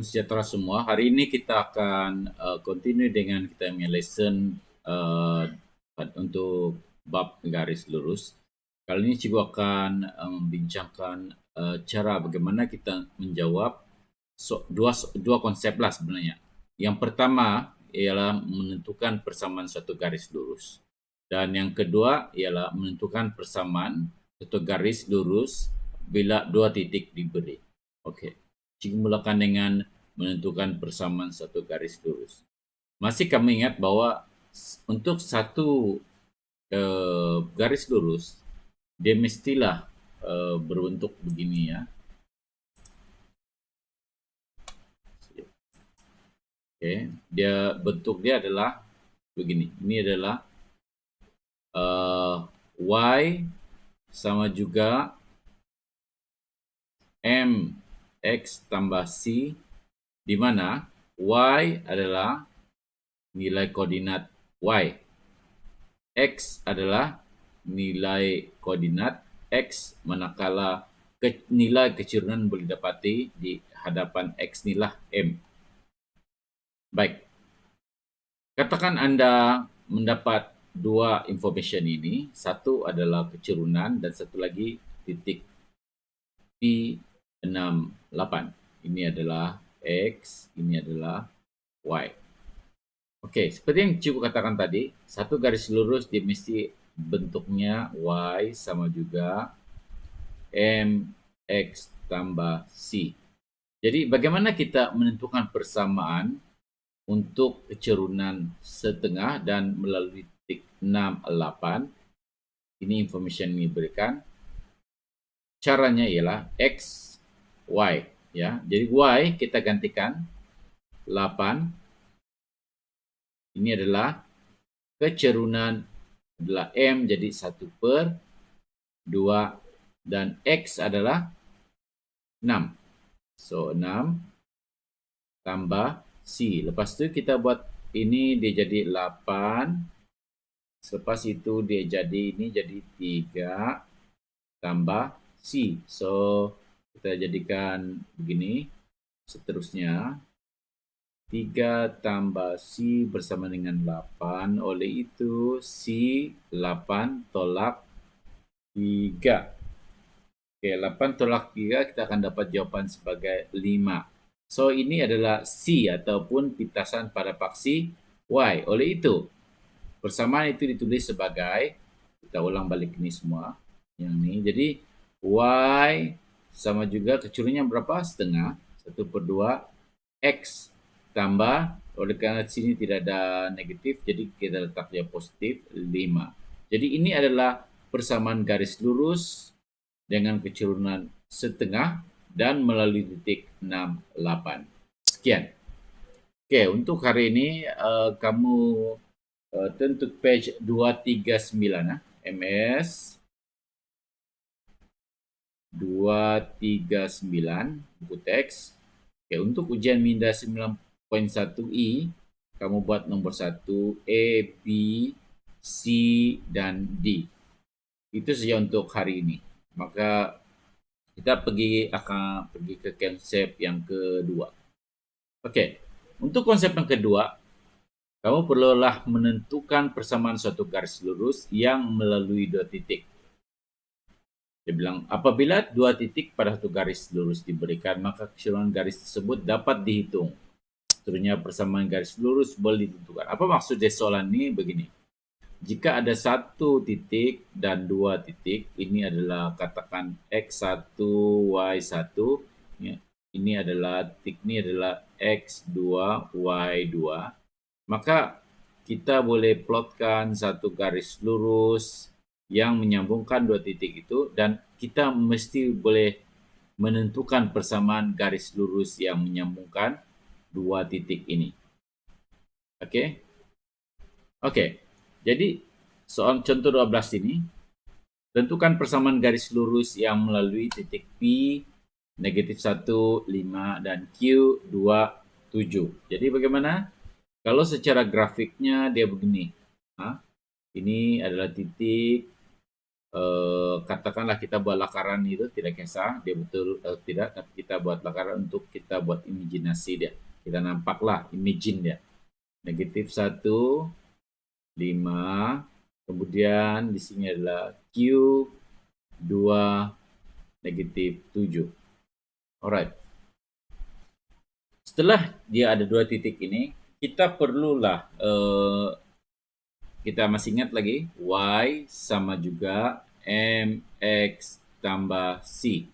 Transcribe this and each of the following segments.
sejahtera semua. Hari ini kita akan continue dengan kita punya lesson untuk bab garis lurus. Kali ini cikgu akan membincangkan cara bagaimana kita menjawab dua konsep lah sebenarnya. Yang pertama ialah menentukan persamaan suatu garis lurus. Dan yang kedua ialah menentukan persamaan suatu garis lurus bila dua titik diberi. Okey. Cikgu mulakan dengan menentukan persamaan satu garis lurus. Masih kami ingat bahwa untuk satu garis lurus, dia mestilah berbentuk begini ya. Okay. Bentuk dia adalah begini. Ini adalah Y sama juga M X tambah C, di mana Y adalah nilai koordinat Y. X adalah nilai koordinat X, manakala nilai kecerunan boleh didapati di hadapan X inilah M. Baik. Katakan Anda mendapat dua information ini. Satu adalah kecerunan dan satu lagi titik P68. Ini adalah X, ini adalah Y. Okey, seperti yang cikgu katakan tadi, satu garis lurus dia mesti bentuknya Y sama juga MX tambah C. Jadi bagaimana kita menentukan persamaan untuk kecerunan setengah dan melalui titik 68? Ini information yang diberikan. Caranya ialah X, Y. Ya. Jadi Y kita gantikan 8. Ini adalah kecerunan adalah M jadi 1/2 dan X adalah 6. So 6 tambah C. Lepas tu kita buat ini dia jadi 8. Selepas itu dia jadi ini jadi 3 tambah C. So kita jadikan begini. Seterusnya 3 tambah C bersama dengan 8. Oleh itu C 8 tolak 3. Okey, 8 tolak 3 kita akan dapat jawapan sebagai 5. So ini adalah C ataupun pitasan pada paksi Y. Oleh itu persamaan itu ditulis sebagai, kita ulang balik ini semua yang ni. Jadi Y sama juga kecurunannya berapa? Setengah. 1/2 X tambah, oleh kerana sini tidak ada negatif, jadi kita letak dia positif 5. Jadi ini adalah persamaan garis lurus dengan kecerunan setengah dan melalui titik 68. Sekian. Okey, untuk hari ini kamu turn to page 239 MS 239 buku teks. Okay, untuk ujian minda 9.1i, kamu buat nombor 1 A, B, C dan D. Itu saja untuk hari ini. Maka kita akan pergi ke konsep yang kedua. Okey, untuk konsep yang kedua, kamu perlulah menentukan persamaan suatu garis lurus yang melalui dua titik. Dia bilang, apabila dua titik pada satu garis lurus diberikan, maka kecerunan garis tersebut dapat dihitung. Seterusnya persamaan garis lurus boleh ditentukan. Apa maksud dari soalan ini? Begini. Jika ada satu titik dan dua titik, ini adalah katakan X1, Y1. Ini adalah titik ini adalah X2, Y2. Maka kita boleh plotkan satu garis lurus yang menyambungkan dua titik itu, dan kita mesti boleh menentukan persamaan garis lurus yang menyambungkan dua titik ini. Okey. Okey. Jadi soal contoh 12 ini, tentukan persamaan garis lurus yang melalui titik P -1, 5 dan Q 2, 7. Jadi bagaimana? Kalau secara grafiknya dia begini. Ini adalah titik katakanlah kita buat lakaran itu tidak kisah dia betul tidak, tapi kita buat lakaran untuk kita buat imajinasi dia. Kita nampaklah imagine dia. -1, 5, kemudian di sini adalah Q 2, -7. Alright. Setelah dia ada dua titik ini, kita perlulah kita masih ingat lagi Y sama juga MX tambah C.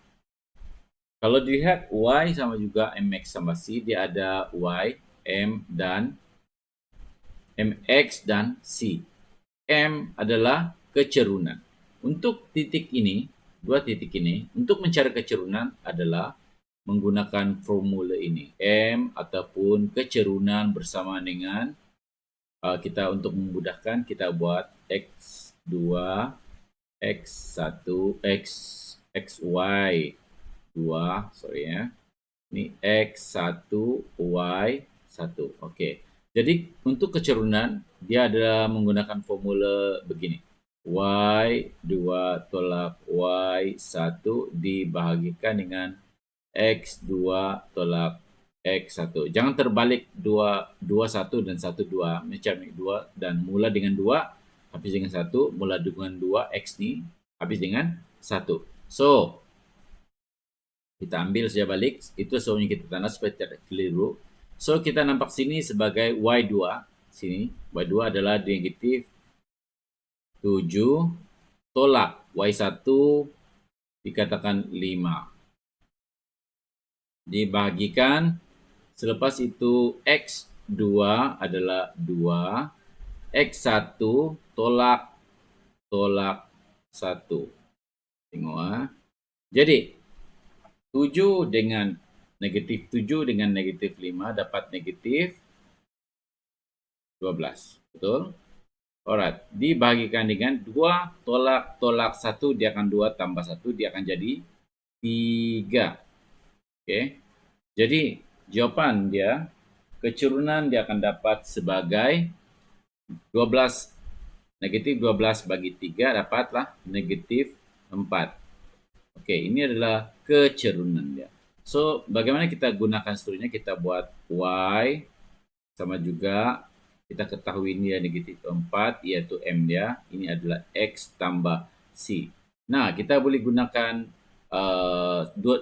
Kalau dilihat Y sama juga MX tambah C, dia ada Y, M, dan MX dan C. M adalah kecerunan. Untuk titik ini, dua titik ini, untuk mencari kecerunan adalah menggunakan formula ini. M ataupun kecerunan bersama dengan kita untuk memudahkan kita buat X2, X1, XY 2, sorry ya. Ini X1, Y1. Oke. Jadi untuk kecerunan dia ada menggunakan formula begini. Y2 tolak Y1 dibahagikan dengan X2 tolak X1. Jangan terbalik 2, 1 dan 1, 2. Macam 2 dan mula dengan 2, habis dengan 1, mula dengan 2, X ni, habis dengan 1. So, kita ambil saja balik. Itu soalnya kita tanda supaya tidak keliru. So, kita nampak sini sebagai Y2. Sini, Y2 adalah negatif 7 tolak Y1 dikatakan 5. Dibagikan, selepas itu X2 adalah 2, X1 tolak 1. Tengok Jadi 7 dengan negatif 7 dengan negatif 5 dapat negatif 12. Betul? Alright. Dibagikan dengan 2 tolak 1, dia akan 2 tambah 1, dia akan jadi 3. Oke. Jadi jawapan dia, kecerunan dia akan dapat sebagai 12, negatif 12 bagi 3 dapatlah negatif 4. Oke, ini adalah kecerunan dia. So, bagaimana kita gunakan seterusnya? Kita buat Y sama juga kita ketahui ini ya negatif 4, yaitu M dia. Ini adalah X tambah C. Nah, kita boleh gunakan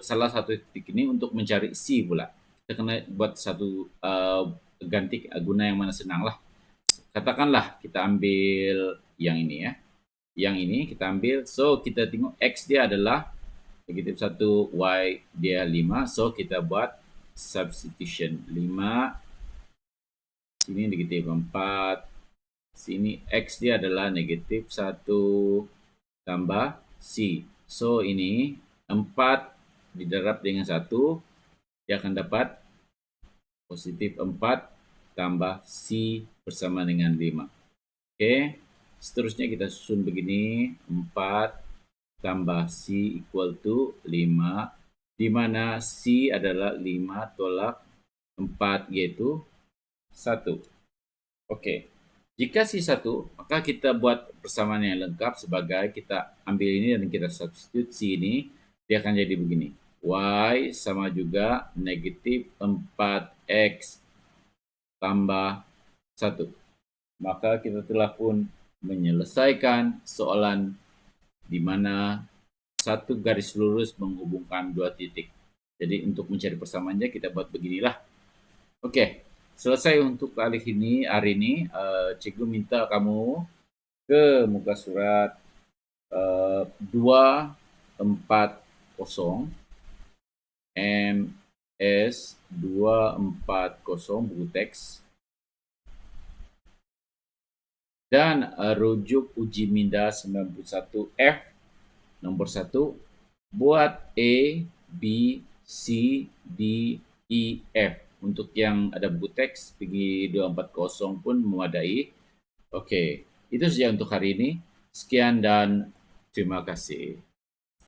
salah satu titik ini untuk mencari C pula. Kita kena buat satu ganti guna yang mana senang lah. Katakanlah kita ambil yang ini ya. Yang ini kita ambil. So, kita tengok X dia adalah negatif 1, Y dia 5. So, kita buat substitution 5. Sini negatif 4. Sini X dia adalah negatif 1 tambah C. So, ini 4 didarab dengan 1, dia akan dapat positif 4 tambah C bersama dengan 5. Oke, seterusnya kita susun begini, 4 tambah C equal to 5, di mana C adalah 5 tolak 4, yaitu 1. Oke, jika C 1, maka kita buat persamaan yang lengkap sebagai kita ambil ini dan kita substitute C ini, dia akan jadi begini. Y sama juga negatif 4X tambah 1. Maka kita telah pun menyelesaikan soalan di mana satu garis lurus menghubungkan dua titik. Jadi untuk mencari persamaannya kita buat beginilah. Oke, selesai untuk hari ini. Cikgu minta kamu ke muka surat 240 MS 240 buku teks dan rujuk uji minda 91F nomor 1 buat A, B, C, D, E, F. Untuk yang ada buku teks pergi 240 pun memadai. Oke, itu saja untuk hari ini. Sekian dan terima kasih.